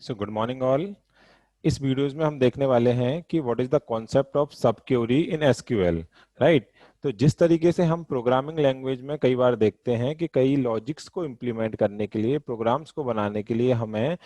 So good morning all. इस videos में हम देखने वाले हैं कि what is the concept of सब क्वेरी इन एसक्यूएल, राइट। तो जिस तरीके से हम प्रोग्रामिंग लैंग्वेज में कई बार देखते हैं कि कई लॉजिक्स को इम्प्लीमेंट करने के लिए, प्रोग्राम्स को बनाने के लिए हमें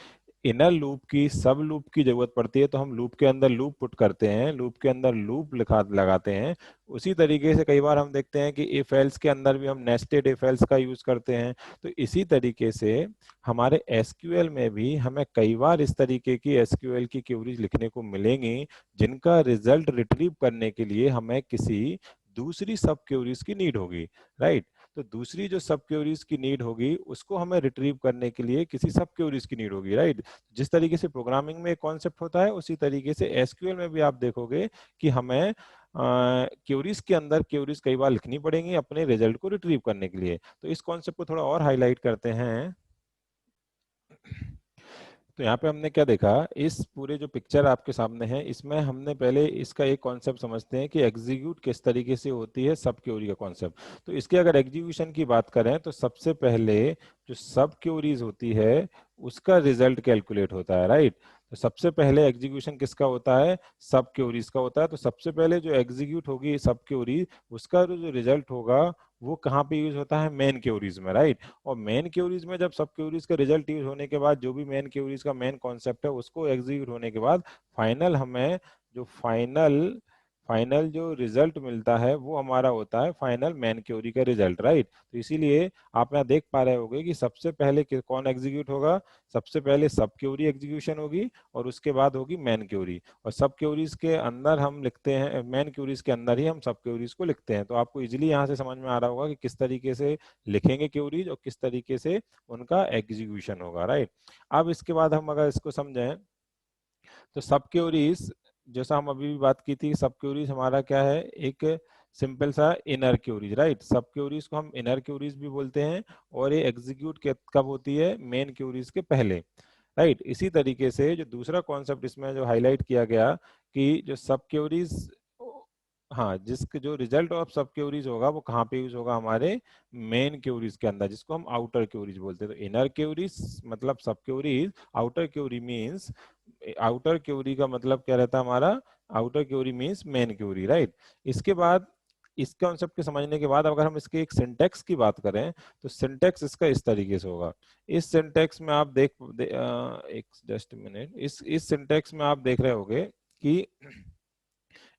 इनर लूप की, सब लूप की जरूरत पड़ती है, तो हम लूप के अंदर लूप पुट करते हैं, लूप के अंदर लूप लिखा लगाते हैं। उसी तरीके से कई बार हम देखते हैं कि इफ एल्स के अंदर भी हम नेस्टेड इफ एल्स का यूज करते हैं। तो इसी तरीके से हमारे एसक्यूएल में भी हमें कई बार इस तरीके की एसक्यूएल की क्वेरीज लिखने को मिलेंगी, जिनका रिजल्ट रिट्रीव करने के लिए हमें किसी दूसरी सब क्वेरीज की नीड होगी, राइट। तो दूसरी जो सब क्वेरीज की नीड होगी उसको हमें रिट्रीव करने के लिए किसी सब क्वेरीज की नीड होगी, राइट। जिस तरीके से प्रोग्रामिंग में एक कॉन्सेप्ट होता है, उसी तरीके से एसक्यूएल में भी आप देखोगे कि हमें क्वेरीज के अंदर क्वेरीज कई बार लिखनी पड़ेंगी अपने रिजल्ट को रिट्रीव करने के लिए। तो इस कॉन्सेप्ट को थोड़ा और हाईलाइट करते हैं। तो यहाँ पे हमने क्या देखा, इस पूरे जो पिक्चर आपके सामने है, इसमें हमने पहले इसका एक कॉन्सेप्ट समझते हैं कि एग्जीक्यूट किस तरीके से होती है सब क्वेरी का कॉन्सेप्ट। तो इसके अगर एग्जीक्यूशन की बात करें तो सबसे पहले जो सब क्वेरीज होती है उसका रिजल्ट कैलकुलेट होता है, राइट। तो सबसे पहले एग्जीक्यूशन किसका होता है, सब क्वेरीज का होता है। तो सबसे पहले जो एग्जीक्यूट होगी सब क्वेरी, उसका जो रिजल्ट होगा वो कहाँ पे यूज होता है, मेन क्वेरीज में, राइट। और मेन क्वेरीज में जब सब क्वेरीज का रिजल्ट यूज होने के बाद, जो भी मेन क्वेरीज का मेन कॉन्सेप्ट है उसको एग्जीक्यूट होने के बाद फाइनल हमें जो फाइनल फाइनल जो रिजल्ट मिलता है वो हमारा होता है फाइनल मेन क्वेरी का रिजल्ट, राइट। तो इसीलिए आप यहाँ देख पा रहे होंगे कि सबसे पहले कौन एग्जीक्यूट होगा, सबसे पहले सब क्वेरी एग्जीक्यूशन होगी और उसके बाद होगी मेन क्वेरी। और सब क्वेरीज के अंदर हम लिखते हैं, मेन क्वेरीज के अंदर ही हम सब क्वेरीज को लिखते हैं। तो आपको इजीली यहाँ से समझ में आ रहा होगा कि किस तरीके से लिखेंगे क्वेरीज और किस तरीके से उनका एग्जीक्यूशन होगा, राइट। अब इसके बाद हम अगर इसको समझें तो सब क्वेरीज, जैसा हम अभी भी बात की थी, सब क्वेरीज हमारा क्या है, एक सिंपल सा इनर क्वेरीज, राइट। सब क्वेरीज को हम इनर क्वेरीज भी बोलते हैं और ये एग्जीक्यूट कब होती है, मेन क्वेरीज के पहले, राइट। इसी तरीके से जो दूसरा कॉन्सेप्ट इसमें जो हाईलाइट किया गया कि जो सब क्वेरीज, हाँ, जिसके जो रिजल्ट ऑफ सब क्वेरीज होगा वो कहाँ पे यूज होगा, हमारे मेन क्वेरीज के अंदर, जिसको हम आउटर क्वेरीज बोलते हैं। तो इनर क्वेरीज मतलब सब queries, outer query means, outer query का मतलब क्या रहता है हमारा, outer query means main query, right. इसके बाद इस कॉन्सेप्ट के समझने के बाद अगर हम इसके एक सिंटेक्स की बात करें तो सिंटेक्स इसका इस तरीके से होगा। इस सिंटेक्स में आप एक जस्ट मिनट, इस सिंटेक्स में आप देख रहे होंगे कि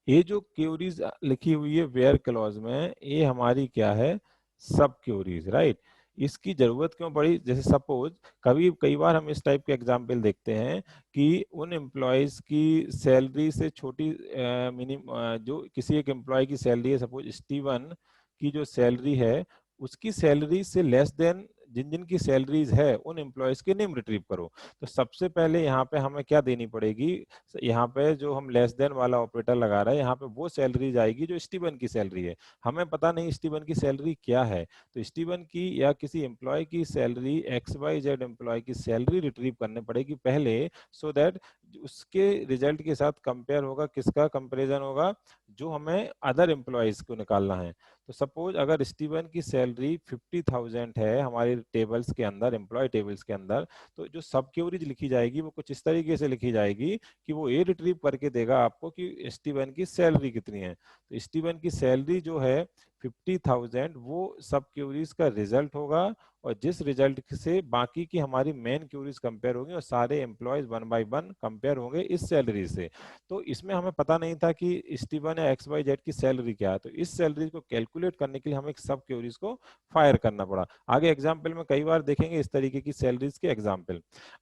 ये जो क्यूरीज लिखी हुई है वेयर क्लॉज में, ये हमारी क्या है, सब क्यूरीज, राइट। इसकी जरूरत क्यों पड़ी, जैसे सपोज कई बार हम इस टाइप के एग्जाम्पल देखते हैं कि उन एम्प्लॉयज की सैलरी से छोटी जो किसी एक एम्प्लॉय की सैलरी है, सपोज स्टीवन की जो सैलरी है उसकी सैलरी से लेस देन जिन जिन की सैलरीज है उन एम्प्लॉयज के नेम रिट्रीव करो। तो सबसे पहले यहाँ पे हमें क्या देनी पड़ेगी, यहाँ पे जो हम लेस देन वाला ऑपरेटर लगा रहे हैं, यहाँ पे वो सैलरी जाएगी जो स्टीवन की सैलरी है। हमें पता नहीं स्टीवन की सैलरी क्या है, तो स्टीवन की या किसी एम्प्लॉय की सैलरी, XYZ एम्प्लॉय की सैलरी रिट्रीव करने पड़ेगी पहले, सो दैट उसके रिजल्ट के साथ कंपेयर होगा, किसका कंपेरिजन होगा, जो हमें अदर एम्प्लॉयज को निकालना है। तो सपोज अगर स्टीवन की सैलरी 50,000 है हमारे टेबल्स के अंदर, एम्प्लॉय टेबल्स के अंदर, तो जो सब क्वेरीज लिखी जाएगी वो कुछ इस तरीके से लिखी जाएगी कि वो ये रिट्रीव करके देगा आपको कि स्टीवन की सैलरी कितनी है। तो स्टीवन की सैलरी जो है 50,000, वो सब क्वेरीज का रिजल्ट होगा और जिस रिजल्ट से बाकी की हमारी मेन क्वेरीज कंपेयर होंगी और सारे employees one by one compare होंगे इस सैलरी से। तो इसमें हमें पता नहीं था कि स्टीवन या XYZ की सैलरी क्या है, तो इस सैलरी को कैलकुलेट करने के लिए हमें सब क्वेरीज को फायर करना पड़ा। आगे एग्जाम्पल में कई बार देखेंगे इस तरीके की सैलरीज के एग्जाम्पल।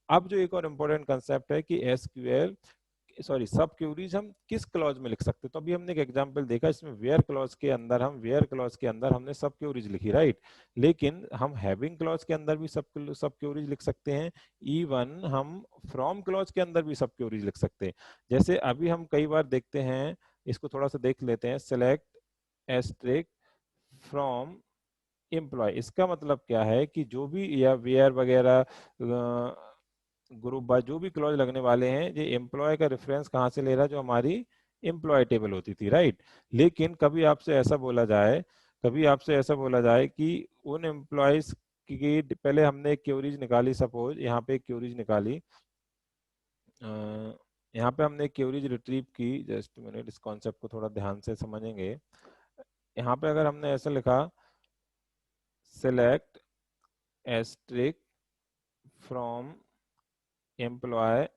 अब जो एक और इम्पोर्टेंट कंसेप्ट है कि एसक्यूएल, सॉरी, सब क्वेरीज हम किस क्लॉज में लिख सकते हैं। तो अभी हमने एक एग्जांपल देखा, इसमें वेयर क्लॉज के अंदर, हम वेयर क्लॉज के अंदर हमने सब क्वेरीज लिखी, राइट। लेकिन हम हैविंग क्लॉज के अंदर भी सब क्वेरीज लिख सकते हैं। इवन हम फ्रॉम क्लॉज के अंदर भी सब क्वेरीज लिख सकते हैं। जैसे अभी हम कई बार देखते हैं, इसको थोड़ा सा देख लेते हैं, सेलेक्ट एस्ट्रिक फ्रॉम एम्प्लॉय। इसका मतलब क्या है कि जो भी या वेयर वगैरह ग्रुप बाय जो भी क्लॉज लगने वाले हैं, ये एम्प्लॉय का रेफरेंस कहाँ से ले रहा है, जो हमारी एम्प्लॉय टेबल होती थी, राइट। लेकिन कभी आपसे ऐसा बोला जाए कि उन एम्प्लॉयज की पहले हमने एक क्वेरीज निकाली, सपोज यहाँ पे एक क्वेरीज निकाली यहाँ पे हमने क्वेरीज रिट्रीव की, जस्ट मिनट, इस कॉन्सेप्ट को थोड़ा ध्यान से समझेंगे। यहाँ पे अगर हमने ऐसा लिखा, select asterisk from employ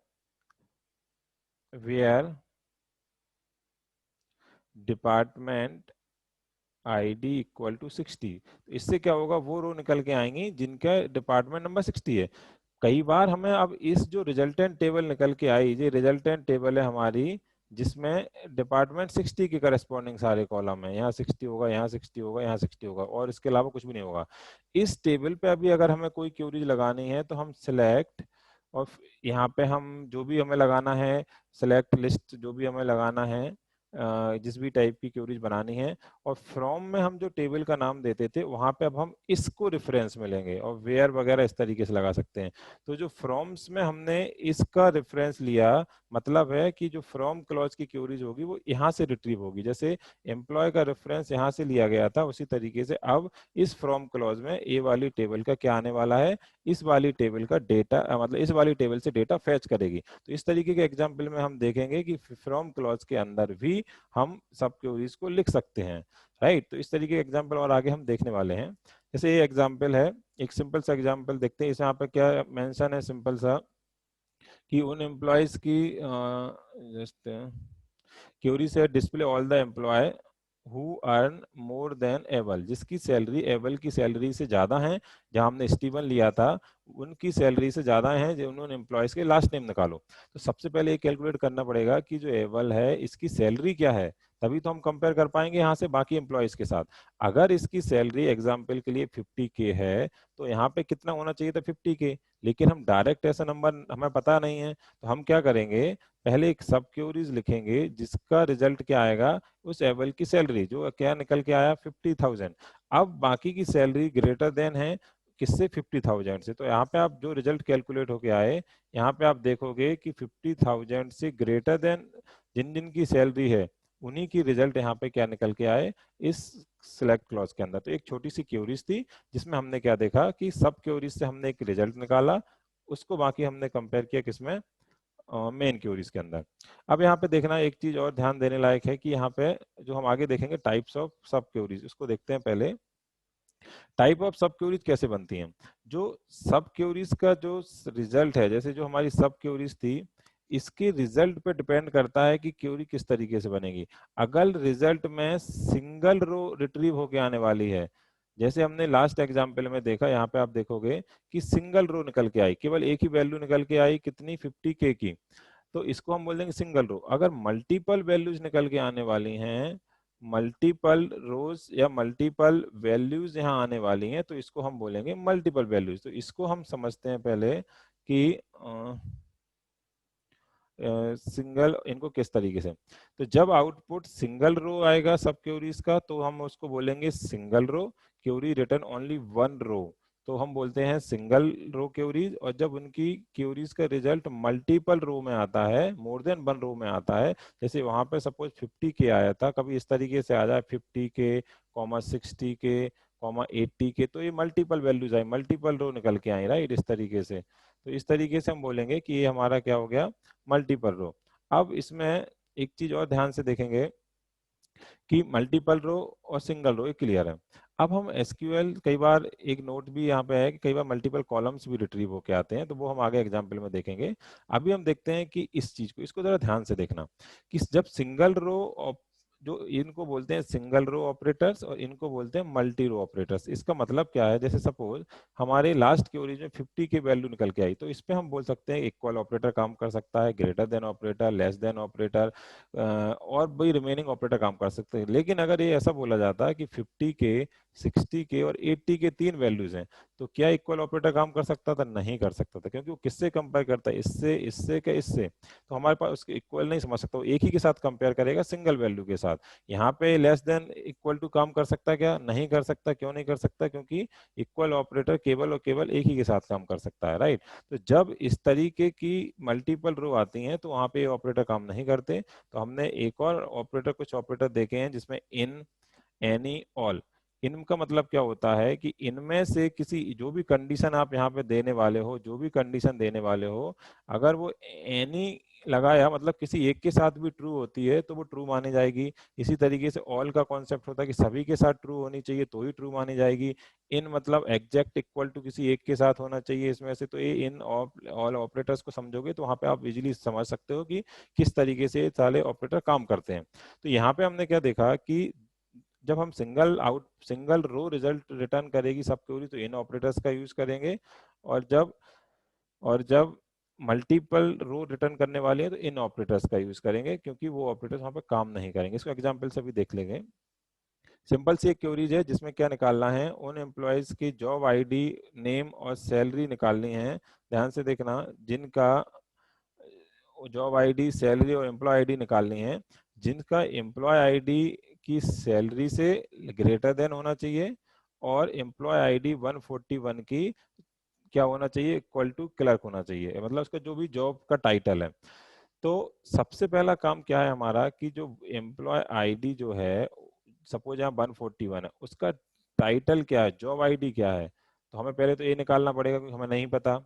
where department ID equal to 60, तो इससे क्या होगा, वो रो निकल के आएंगी जिनका डिपार्टमेंट नंबर 60 है। कई बार हमें अब इस जो रिजल्टेंट टेबल निकल के आई, ये रिजल्टेंट टेबल है हमारी, जिसमें डिपार्टमेंट 60 के करस्पॉन्डिंग सारे कॉलम है, यहाँ 60 होगा, यहाँ 60 होगा, यहाँ 60 होगा, और इसके अलावा कुछ भी नहीं होगा। इस टेबल पे अभी अगर हमें कोई क्यूरीज लगानी है तो हम सिलेक्ट, और यहाँ पे हम जो भी हमें लगाना है, सिलेक्ट लिस्ट, जो भी हमें लगाना है, जिस भी टाइप की क्यूरीज बनानी है, और फ्रॉम में हम जो टेबल का नाम देते थे वहां पे अब हम इसको रेफरेंस में लेंगे, और वेयर वगैरह इस तरीके से लगा सकते हैं। तो जो फ्रॉम्स में हमने इसका रेफरेंस लिया, मतलब है कि जो फ्रॉम क्लॉज की क्यूरीज होगी वो यहाँ से रिट्रीव होगी। जैसे एम्प्लॉय का रेफरेंस यहाँ से लिया गया था, उसी तरीके से अब इस फ्रॉम क्लॉज में ए वाली टेबल का क्या आने वाला है, इस वाली टेबल का डेटा, मतलब इस वाली टेबल से डेटा फैच करेगी। तो इस तरीके के एग्जाम्पल में हम देखेंगे कि फ्रॉम क्लॉज के अंदर भी हम सब क्वेरीज को लिख सकते हैं, राइट। तो इस तरीके के एग्जाम्पल और आगे हम देखने वाले हैं। जैसे ये एग्जाम्पल है, एक सिंपल सा एग्जाम्पल देखते हैं। इस यहाँ पे क्या मेंशन है, सिंपल सा, कि उन एम्प्लॉयज की जस्ट क्वेरी से display all the employ who earn more than Abel, जिसकी सैलरी एबल की सैलरी से ज्यादा है, जहां हमने स्टीवन लिया था उनकी सैलरी से ज्यादा है, जो उन्होंने एम्प्लॉयज के लास्ट नेम निकालो। तो सबसे पहले ये कैलकुलेट करना पड़ेगा कि जो एबल है इसकी सैलरी क्या है, तभी तो हम कंपेयर कर पाएंगे यहाँ से बाकी एम्प्लॉयज के साथ। अगर इसकी सैलरी एग्जाम्पल के लिए 50K है, तो यहाँ पे कितना होना चाहिए था, 50K। लेकिन हम डायरेक्ट ऐसा नंबर हमें पता नहीं है, तो हम क्या करेंगे, पहले एक सब क्यूरीज लिखेंगे जिसका रिजल्ट क्या आएगा, उस एबल की सैलरी जो क्या निकल के आया, 50,000। अब बाकी की सैलरी ग्रेटर देन है किससे, 50,000 से। तो यहाँ पे आप जो रिजल्ट कैलकुलेट होके आए, यहाँ पे आप देखोगे कि 50,000 से ग्रेटर देन जिन जिन की सैलरी है, उन्हीं की रिजल्ट यहाँ पे क्या निकल के आए, इस सिलेक्ट क्लॉज के अंदर। तो एक छोटी सी क्यूरीज थी जिसमें हमने क्या देखा कि सब क्यूरीज से हमने एक रिजल्ट निकाला, उसको बाकी हमने कंपेयर किया किसमें, मेन क्यूरीज के अंदर। अब यहाँ पे देखना एक चीज और ध्यान देने लायक है कि यहाँ पे जो हम आगे देखेंगे टाइप्स ऑफ सब क्यूरीज, उसको देखते हैं पहले। टाइप ऑफ सब क्यूरीज कैसे बनती हैं, जो सब क्यूरीज का जो रिजल्ट है, जैसे जो हमारी सब क्यूरीज थी, इसके रिजल्ट पे डिपेंड करता है कि क्यूरी किस तरीके से बनेगी। अगर रिजल्ट में सिंगल रो रिट्रीव होके आने वाली है, जैसे हमने लास्ट एग्जांपल में देखा, यहाँ पे आप देखोगे कि सिंगल रो निकल के आई, केवल एक ही वैल्यू निकल के आई, कितनी, 50K की, तो इसको हम बोल देंगे सिंगल रो। अगर मल्टीपल वैल्यूज निकल के आने वाली हैं, मल्टीपल रोज या मल्टीपल वैल्यूज यहाँ आने वाली हैं, तो इसको हम बोलेंगे मल्टीपल वैल्यूज। तो इसको हम समझते हैं पहले कि सिंगल इनको किस तरीके से। तो जब आउटपुट सिंगल रो आएगा सब क्यूरीज का, तो हम उसको बोलेंगे single row, query return only one row, तो हम बोलते हैं सिंगल रो क्यूरीज। और जब उनकी क्यूरीज का रिजल्ट मल्टीपल रो में आता है, मोर देन वन रो में आता है, जैसे वहां पे सपोज 50K आया था, कभी इस तरीके से आ जाए 50K, 60K, 80K, तो ये मल्टीपल वैल्यूज आई, मल्टीपल रो निकल के आई, राइट, इस तरीके से। तो इस तरीके से हम बोलेंगे कि ये हमारा क्या हो गया, मल्टीपल रो। अब इसमें एक चीज और ध्यान से देखेंगे कि मल्टीपल रो और सिंगल रो क्लियर है। अब हम एसक्यूएल, कई बार एक नोट भी यहाँ पे है कि कई बार मल्टीपल कॉलम्स भी रिट्रीव होके आते हैं, तो वो हम आगे एग्जाम्पल में देखेंगे। अभी हम देखते हैं कि इस चीज को, इसको जरा ध्यान से देखना कि जब सिंगल रो, जो इनको बोलते हैं सिंगल रो ऑपरेटर्स और इनको बोलते हैं मल्टी रो ऑपरेटर्स। इसका मतलब क्या है, जैसे सपोज हमारे लास्ट के ओरिजिन में 50 की वैल्यू निकल के आई, तो इस पे हम बोल सकते हैं इक्वल ऑपरेटर काम कर सकता है, greater than operator, less than operator, और भी रिमेनिंग ऑपरेटर काम कर सकते हैं। लेकिन अगर ये ऐसा बोला जाता है कि 50K, 60K और 80K तीन वैल्यूज हैं, तो क्या इक्वल ऑपरेटर काम कर सकता था, नहीं कर सकता था, क्योंकि वो किससे कंपेयर करता है, इससे, इससे क्या, इससे। तो हमारे पास उसके इक्वल नहीं समझ सकता, वो एक ही के साथ कंपेयर करेगा, सिंगल वैल्यू के साथ। यहाँ पे लेस देन इक्वल टू काम कर सकता है क्या, नहीं कर सकता। क्यों नहीं कर सकता, क्योंकि इक्वल ऑपरेटर केवल और केवल एक ही के साथ काम कर सकता है, राइट। तो जब इस तरीके की मल्टीपल रो आती हैं, तो वहां पे ऑपरेटर काम नहीं करते। तो हमने एक और ऑपरेटर, कुछ ऑपरेटर देखे हैं जिसमें इन, एनी, ऑल, इनका मतलब क्या होता है कि इनमें से किसी जो भी कंडीशन आप यहाँ पे देने वाले हो, जो भी कंडीशन देने वाले हो, अगर वो एनी लगाया मतलब किसी एक के साथ भी ट्रू होती है तो वो ट्रू मानी जाएगी। इसी तरीके से ऑल का कॉन्सेप्ट होता है कि सभी के साथ ट्रू होनी चाहिए तो ही ट्रू मानी जाएगी। इन मतलब एग्जैक्ट इक्वल टू किसी एक के साथ होना चाहिए इसमें से। तो ये इन ऑल ऑपरेटर्स को समझोगे तो वहां पे आप इजीली समझ सकते हो कि किस तरीके से ये सारे ऑपरेटर काम करते हैं। तो यहाँ पे हमने क्या देखा कि जब हम सिंगल रो रिजल्ट रिटर्न करेगी सब क्वेरी तो इन ऑपरेटर्स का यूज करेंगे, और जब मल्टीपल रो रिटर्न करने वाले हैं तो इन ऑपरेटर्स का यूज करेंगे, क्योंकि वो ऑपरेटर्स वहां पे काम नहीं करेंगे। इसको एग्जांपल से भी देख लेंगे। सिंपल सी एक क्वेरीज है जिसमें क्या निकालना है, उन एम्प्लॉयज की जॉब आईडी, नेम और सैलरी निकालनी है। ध्यान से देखना, जिनका जॉब आईडी, सैलरी और एम्प्लॉय आईडी निकालनी है, जिनका एम्प्लॉय आईडी की सैलरी से ग्रेटर देन होना चाहिए और एम्प्लॉय आईडी 141 की क्या होना चाहिए, इक्वल टू क्लर्क होना चाहिए, मतलब उसका जो भी जॉब का टाइटल है। तो सबसे पहला काम क्या है हमारा कि जो एम्प्लॉय आईडी जो है, सपोज यहाँ 141 है, उसका टाइटल क्या है, जॉब आईडी क्या है, तो हमें पहले तो ये निकालना पड़ेगा क्योंकि हमें नहीं पता।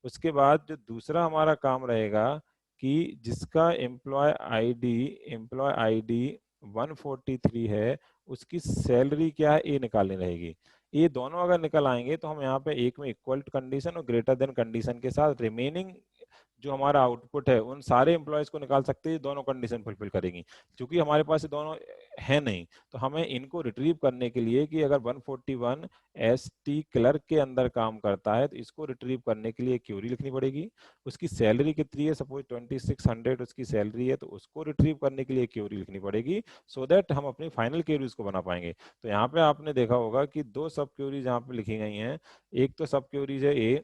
उसके बाद जो दूसरा हमारा काम रहेगा कि जिसका एम्प्लॉय आईडी 143 है, उसकी सैलरी क्या है ये निकालनी रहेगी। ये दोनों अगर निकल आएंगे तो हम यहाँ पे एक में इक्वल कंडीशन और ग्रेटर देन कंडीशन के साथ रिमेनिंग जो हमारा आउटपुट है उन सारे एम्प्लॉयज को निकाल सकते हैं, दोनों कंडीशन फुलफिल करेंगी। क्योंकि हमारे पास ये दोनों है नहीं, तो हमें इनको रिट्रीव करने के लिए कि अगर 141 एसटी क्लर्क के अंदर काम करता है तो इसको रिट्रीव करने के लिए क्यूरी लिखनी पड़ेगी। उसकी सैलरी कितनी है, सपोज 2600 उसकी सैलरी है, तो उसको रिट्रीव करने के लिए क्यूरी लिखनी पड़ेगी, सो दैट हम अपनी फाइनल क्यूरीज को बना पाएंगे। तो यहाँ पे आपने देखा होगा कि दो सब क्यूरीज यहाँ पे लिखी गई हैं। एक तो सब क्यूरीज है ए,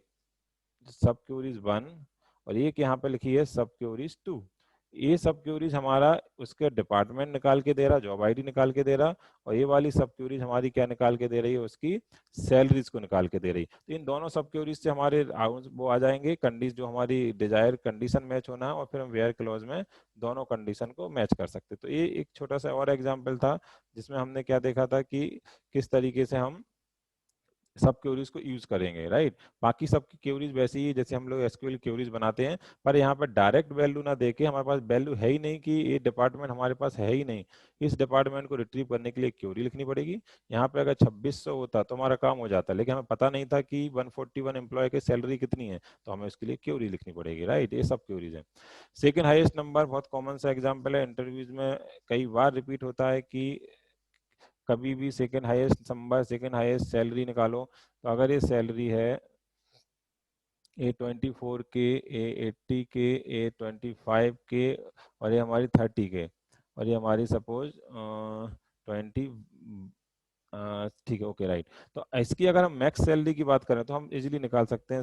सब क्यूरीज 1, और एक यहाँ पे लिखी है सब क्यूरीज 2। ये सब क्यूरीज हमारा उसके डिपार्टमेंट निकाल के दे रहा, जॉब आईडी निकाल के दे रहा, और ये वाली सब क्यूरीज हमारी क्या निकाल के दे रही है, उसकी सैलरीज को निकाल के दे रही। तो इन दोनों सब क्यूरीज से हमारे वो आ जाएंगे कंडीशन, जो हमारी डिजायर कंडीशन मैच होना है, और फिर हम वेयर क्लॉज में दोनों कंडीशन को मैच कर सकते। तो ये एक छोटा सा और एग्जाम्पल था जिसमें हमने क्या देखा था कि किस तरीके से हम सब क्वेरीज को यूज करेंगे, राइट। बाकी सब की क्वेरीज वैसे ही जैसे हम लोग एसक्यूएल क्वेरीज बनाते हैं, पर यहाँ पर डायरेक्ट वैल्यू ना देके, हमारे पास वैल्यू है ही नहीं कि ये डिपार्टमेंट हमारे पास है ही नहीं, इस डिपार्टमेंट को रिट्रीव करने के लिए क्वेरी लिखनी पड़ेगी। यहाँ पे अगर 2600 होता तो हमारा काम हो जाता, लेकिन हमें पता नहीं था कि 141 एम्प्लॉय की सैलरी कितनी है, तो हमें उसके लिए क्वेरी लिखनी पड़ेगी, राइट। ये सब क्वेरीज है। सेकेंड हाईएस्ट नंबर बहुत कॉमन सा एग्जाम्पल है, इंटरव्यूज में कई बार रिपीट होता है कि कभी भी second highest number, second highest salary निकालो। तो अगर ये सैलरी है A24 के, A80 के, A25 के, और ये हमारी 30 के, और ये हमारी सपोज 20, ठीक है, ओके, राइट। तो इसकी अगर हम मैक्स सैलरी की बात करें तो हम इजीली निकाल सकते हैं,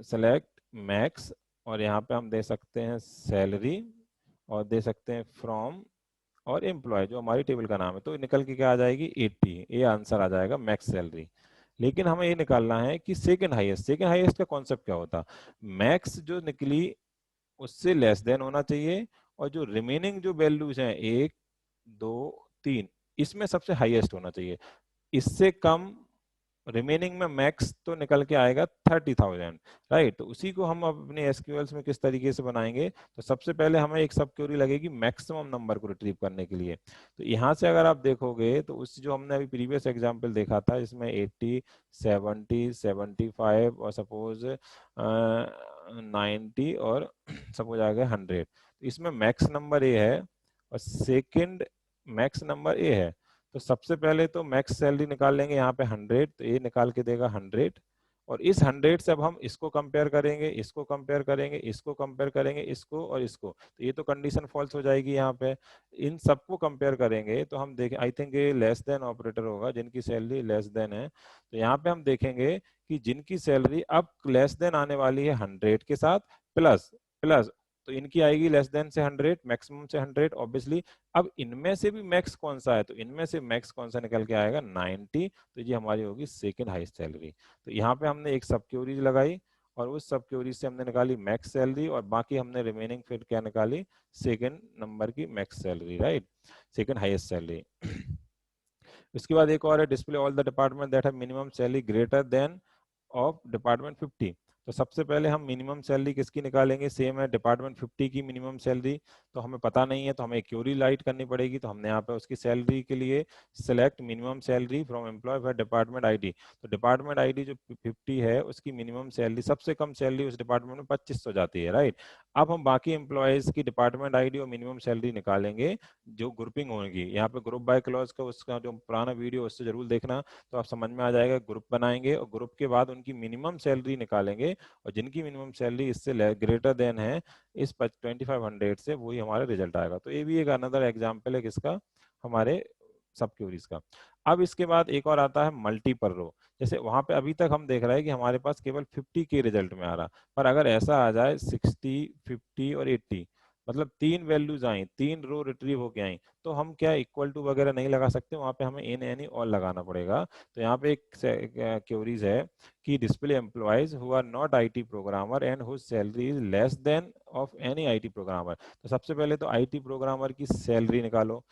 सेलेक्ट मैक्स, और यहाँ पे हम दे सकते हैं सैलरी, और दे सकते हैं फ्रॉम और एम्प्लॉय जो हमारी टेबल का नाम है, तो निकल के क्या आ जाएगी 80, ये आंसर आ जाएगा मैक्स सैलरी। लेकिन हमें ये निकालना है कि सेकेंड हाईएस्ट का कॉन्सेप्ट क्या होता। मैक्स जो निकली उससे लेस देन होना चाहिए, और जो रिमेनिंग जो वैल्यूज हैं 1, 2, 3, इसमें सबसे हाईएस्ट होना चाहिए। इससे कम रिमेनिंग में मैक्स तो निकल के आएगा 30,000, राइट। तो उसी को हम अपने एसक्यूएल्स में किस तरीके से बनाएंगे, तो सबसे पहले हमें एक सब क्वेरी लगेगी मैक्सिमम नंबर को रिट्रीव करने के लिए। तो यहाँ से अगर आप देखोगे तो उस जो हमने अभी प्रीवियस एग्जांपल देखा था इसमें 80, 70, 75 और सपोज 90 और सपोज आ गया 100। तो इसमें मैक्स नंबर ए है और सेकेंड मैक्स नंबर ए है। तो सबसे पहले तो मैक्स सैलरी निकाल लेंगे यहाँ पे 100, तो ये निकाल के देगा 100, और इस 100 से अब हम इसको कंपेयर करेंगे, इसको कंपेयर करेंगे, इसको कंपेयर करेंगे, इसको और इसको, तो ये तो कंडीशन फॉल्स हो जाएगी यहाँ पे। इन सबको कंपेयर करेंगे तो हम देखें, आई थिंक ये लेस देन ऑपरेटर होगा, जिनकी सैलरी लेस देन है। तो यहाँ पे हम देखेंगे कि जिनकी सैलरी अब लेस देन आने वाली है 100 के साथ प्लस प्लस, तो इनकी आएगी लेस देन से 100, मैक्सिमम से 100 ऑब्वियसली। अब इनमें से भी मैक्स कौन सा है, तो इनमें से मैक्स कौन सा निकल के आएगा 90, तो ये हमारी होगी सेकंड हाईएस्ट सैलरी। तो यहाँ पे हमने एक सब क्यूरीज लगाई और उस सब क्यूरीज से हमने निकाली मैक्स सैलरी, और बाकी हमने रिमेनिंग फिर क्या निकाली, सेकंड नंबर की max salary, right, second highest salary. इसके बाद एक और है, display all the department that have minimum salary greater than of department 50। तो सबसे पहले हम मिनिमम सैलरी किसकी निकालेंगे, सेम है डिपार्टमेंट 50 की मिनिमम सैलरी। तो हमें पता नहीं है तो हमें क्यूरी लाइट करनी पड़ेगी। तो हमने यहाँ पे उसकी सैलरी के लिए select minimum salary from employ for department ID. तो डिपार्टमेंट आईडी जो 50 है उसकी मिनिमम सैलरी, सबसे कम सैलरी उस डिपार्टमेंट में 2500 जाती है, राइट। अब हम बाकी एम्प्लॉयज की डिपार्टमेंट आईडी और मिनिमम सैलरी निकालेंगे जो ग्रुपिंग होगी। यहाँ पे ग्रुप बाय क्लॉज का उसका जो पुराना वीडियो उससे जरूर देखना, तो आप समझ में आ जाएगा। ग्रुप बनाएंगे और ग्रुप के बाद उनकी मिनिमम सैलरी निकालेंगे, और जिनकी मिनिमम सैलरी इससे ग्रेटर देन है इस 2500 से, वही हमारा रिजल्ट आएगा। तो ये भी एक अनदर एग्जाम्पल है किसका, हमारे सब क्यूरीज का। अब इसके बाद एक और आता है मल्टीपल रो। जैसे वहां पे अभी तक हम देख रहे हैं कि हमारे पास केवल 50 के रिजल्ट में आ रहा, पर अगर ऐसा आ जाए 60, 50 और 80, मतलब तीन वैल्यूज आई, तीन रो रिट्रीव होके आई, तो हम क्या इक्वल टू वगैरह नहीं लगा सकते, वहां पे हमें इन एनी ऑल लगाना पड़ेगा। तो यहाँ पे एक क्वेरीज है कि display employees who are not IT programmer and whose salary is less than of any IT programmer. तो सबसे पहले तो आईटी प्रोग्रामर की सैलरी निकालो।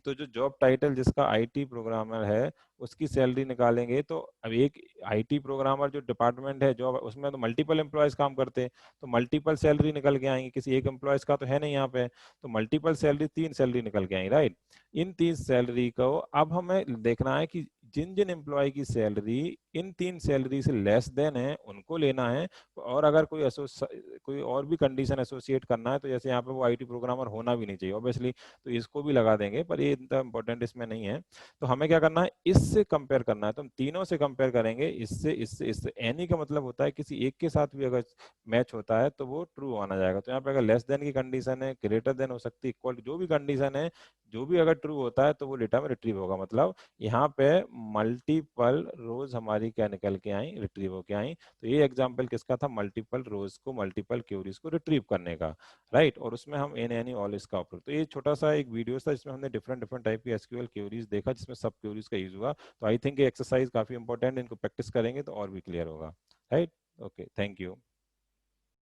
तो जो जॉब टाइटल जिसका आईटी प्रोग्रामर है उसकी सैलरी निकालेंगे। तो अब एक आईटी प्रोग्रामर जो डिपार्टमेंट है जॉब, उसमें तो मल्टीपल एम्प्लॉयज काम करते हैं, तो मल्टीपल सैलरी निकल के आएंगी, किसी एक एम्प्लॉयज का तो है नहीं यहाँ पे। तो मल्टीपल सैलरी, तीन सैलरी निकल के आई, राइट। इन तीन सैलरी को अब हमें देखना है कि जिन जिन एम्प्लॉय की सैलरी इन तीन सैलरी से लेस देन है उनको लेना है। और अगर कोई और भी कंडीशन एसोसिएट करना है, तो जैसे यहाँ पे वो आईटी प्रोग्रामर होना भी नहीं चाहिए ऑब्वियसली, तो इसको भी लगा देंगे, पर ये इतना इंपॉर्टेंट इसमें नहीं है। तो हमें क्या करना है, इससे कंपेयर करना है। तो हम तीनों से कंपेयर करेंगे, इससे इससे इससे। एनी का मतलब होता है किसी एक के साथ भी अगर मैच होता है तो वो ट्रू आना जाएगा। तो यहाँ पे अगर लेस देन की कंडीशन है, ग्रेटर देन हो सकती है, इक्वल, जो भी कंडीशन है, जो भी अगर ट्रू होता है तो वो डेटा में रिट्रीव होगा। मतलब यहाँ पे मल्टीपल रोज हमारी क्या निकल के आई, रिट्रीव होके आई। तो ये एग्जांपल किसका था, मल्टीपल रोज को, मल्टीपल क्वेरीज को रिट्रीव करने का, राइट। और उसमें हम एन एनी ऑल इसका उपयोग। तो ये छोटा सा एक वीडियो था जिसमें हमने डिफरेंट डिफरेंट टाइप की एसक्यूएल क्वेरीज देखा, जिसमें सब क्वेरीज का यूज हुआ। तो आई थिंक ये एक्सरसाइज काफी इंपॉर्टेंट, इनको प्रैक्टिस करेंगे तो और भी क्लियर होगा, राइट। Okay, thank you.